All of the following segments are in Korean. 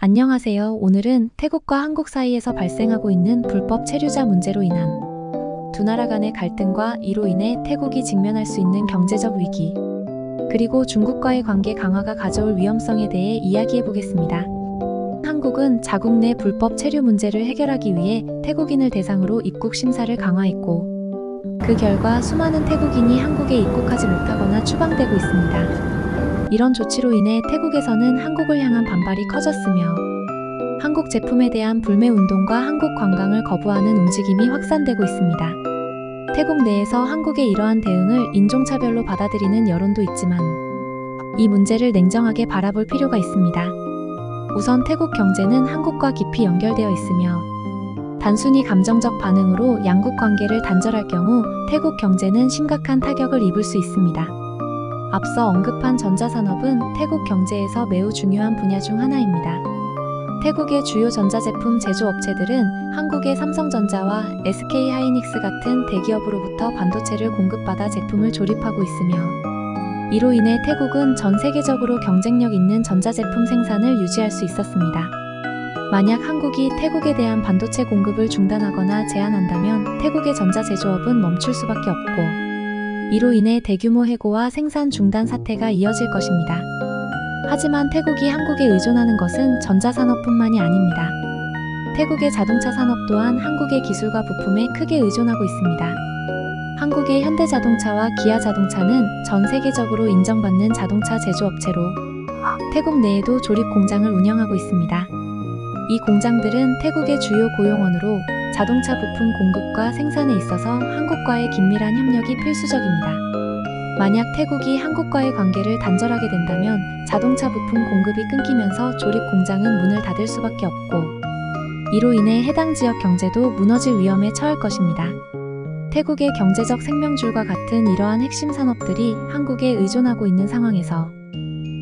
안녕하세요. 오늘은 태국과 한국 사이에서 발생하고 있는 불법 체류자 문제로 인한 두 나라 간의 갈등과 이로 인해 태국이 직면할 수 있는 경제적 위기, 그리고 중국과의 관계 강화가 가져올 위험성에 대해 이야기해 보겠습니다. 한국은 자국 내 불법 체류 문제를 해결하기 위해 태국인을 대상으로 입국 심사를 강화했고, 그 결과 수많은 태국인이 한국에 입국하지 못하거나 추방되고 있습니다. 이런 조치로 인해 태국에서는 한국을 향한 반발이 커졌으며 한국 제품에 대한 불매 운동과 한국 관광을 거부하는 움직임이 확산되고 있습니다. 태국 내에서 한국의 이러한 대응을 인종차별로 받아들이는 여론도 있지만 이 문제를 냉정하게 바라볼 필요가 있습니다. 우선 태국 경제는 한국과 깊이 연결되어 있으며 단순히 감정적 반응으로 양국 관계를 단절할 경우 태국 경제는 심각한 타격을 입을 수 있습니다. 앞서 언급한 전자산업은 태국 경제에서 매우 중요한 분야 중 하나입니다. 태국의 주요 전자제품 제조업체들은 한국의 삼성전자와 SK하이닉스 같은 대기업으로부터 반도체를 공급받아 제품을 조립하고 있으며 이로 인해 태국은 전 세계적으로 경쟁력 있는 전자제품 생산을 유지할 수 있었습니다. 만약 한국이 태국에 대한 반도체 공급을 중단하거나 제한한다면 태국의 전자제조업은 멈출 수밖에 없고 이로 인해 대규모 해고와 생산 중단 사태가 이어질 것입니다. 하지만 태국이 한국에 의존하는 것은 전자산업뿐만이 아닙니다. 태국의 자동차 산업 또한 한국의 기술과 부품에 크게 의존하고 있습니다. 한국의 현대자동차와 기아자동차는 전 세계적으로 인정받는 자동차 제조업체로 태국 내에도 조립 공장을 운영하고 있습니다. 이 공장들은 태국의 주요 고용원으로 자동차 부품 공급과 생산에 있어서 한국과의 긴밀한 협력이 필수적입니다. 만약 태국이 한국과의 관계를 단절하게 된다면 자동차 부품 공급이 끊기면서 조립 공장은 문을 닫을 수밖에 없고 이로 인해 해당 지역 경제도 무너질 위험에 처할 것입니다. 태국의 경제적 생명줄과 같은 이러한 핵심 산업들이 한국에 의존하고 있는 상황에서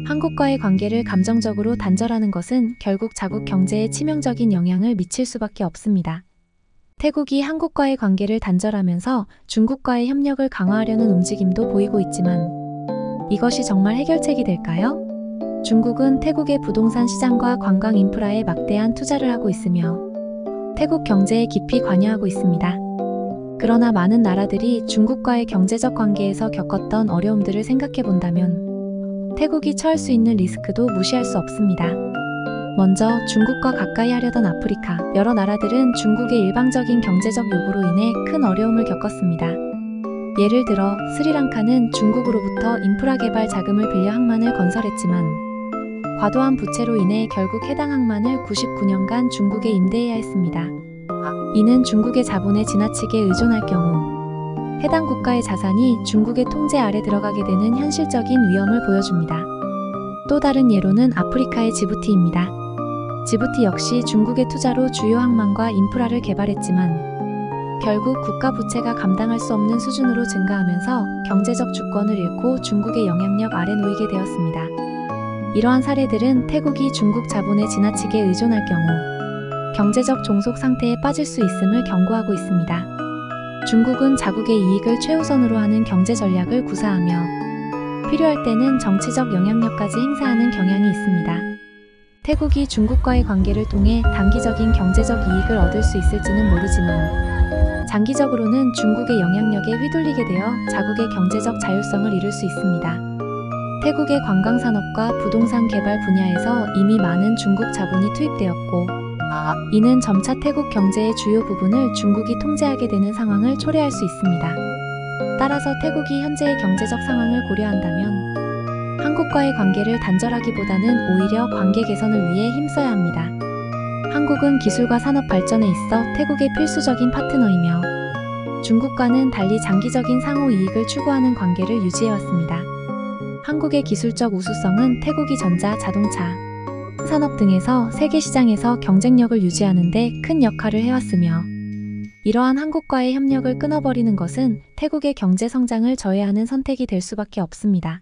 한국과의 관계를 감정적으로 단절하는 것은 결국 자국 경제에 치명적인 영향을 미칠 수밖에 없습니다. 태국이 한국과의 관계를 단절하면서 중국과의 협력을 강화하려는 움직임도 보이고 있지만 이것이 정말 해결책이 될까요? 중국은 태국의 부동산 시장과 관광 인프라에 막대한 투자를 하고 있으며 태국 경제에 깊이 관여하고 있습니다. 그러나 많은 나라들이 중국과의 경제적 관계에서 겪었던 어려움들을 생각해 본다면 태국이 처할 수 있는 리스크도 무시할 수 없습니다. 먼저 중국과 가까이 하려던 아프리카 여러 나라들은 중국의 일방적인 경제적 요구로 인해 큰 어려움을 겪었습니다. 예를 들어 스리랑카는 중국으로부터 인프라 개발 자금을 빌려 항만을 건설했지만 과도한 부채로 인해 결국 해당 항만을 99년간 중국에 임대해야 했습니다. 이는 중국의 자본에 지나치게 의존할 경우 해당 국가의 자산이 중국의 통제 아래 들어가게 되는 현실적인 위험을 보여줍니다. 또 다른 예로는 아프리카의 지부티입니다. 지부티 역시 중국의 투자로 주요 항만과 인프라를 개발했지만 결국 국가 부채가 감당할 수 없는 수준으로 증가하면서 경제적 주권을 잃고 중국의 영향력 아래 놓이게 되었습니다. 이러한 사례들은 태국이 중국 자본에 지나치게 의존할 경우 경제적 종속 상태에 빠질 수 있음을 경고하고 있습니다. 중국은 자국의 이익을 최우선으로 하는 경제 전략을 구사하며 필요할 때는 정치적 영향력까지 행사하는 경향이 있습니다. 태국이 중국과의 관계를 통해 단기적인 경제적 이익을 얻을 수 있을지는 모르지만 장기적으로는 중국의 영향력에 휘둘리게 되어 자국의 경제적 자율성을 잃을 수 있습니다. 태국의 관광산업과 부동산 개발 분야에서 이미 많은 중국 자본이 투입되었고 이는 점차 태국 경제의 주요 부분을 중국이 통제하게 되는 상황을 초래할 수 있습니다. 따라서 태국이 현재의 경제적 상황을 고려한다면 한국과의 관계를 단절하기보다는 오히려 관계 개선을 위해 힘써야 합니다. 한국은 기술과 산업 발전에 있어 태국의 필수적인 파트너이며 중국과는 달리 장기적인 상호 이익을 추구하는 관계를 유지해왔습니다. 한국의 기술적 우수성은 태국이 전자, 자동차, 산업 등에서 세계 시장에서 경쟁력을 유지하는 데 큰 역할을 해왔으며 이러한 한국과의 협력을 끊어버리는 것은 태국의 경제 성장을 저해하는 선택이 될 수밖에 없습니다.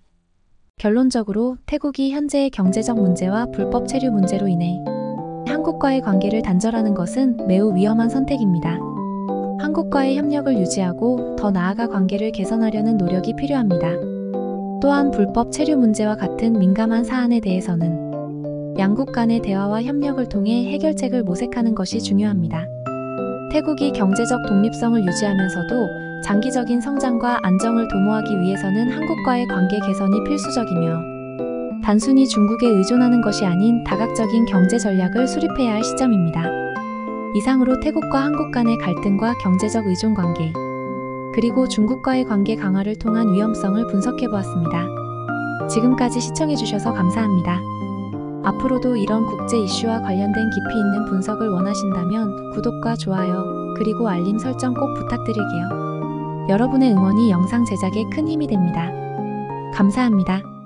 결론적으로 태국이 현재의 경제적 문제와 불법 체류 문제로 인해 한국과의 관계를 단절하는 것은 매우 위험한 선택입니다. 한국과의 협력을 유지하고 더 나아가 관계를 개선하려는 노력이 필요합니다. 또한 불법 체류 문제와 같은 민감한 사안에 대해서는 양국 간의 대화와 협력을 통해 해결책을 모색하는 것이 중요합니다. 태국이 경제적 독립성을 유지하면서도 장기적인 성장과 안정을 도모하기 위해서는 한국과의 관계 개선이 필수적이며 단순히 중국에 의존하는 것이 아닌 다각적인 경제 전략을 수립해야 할 시점입니다. 이상으로 태국과 한국 간의 갈등과 경제적 의존 관계, 그리고 중국과의 관계 강화를 통한 위험성을 분석해 보았습니다. 지금까지 시청해 주셔서 감사합니다. 앞으로도 이런 국제 이슈와 관련된 깊이 있는 분석을 원하신다면 구독과 좋아요, 그리고 알림 설정 꼭 부탁드릴게요. 여러분의 응원이 영상 제작에 큰 힘이 됩니다. 감사합니다.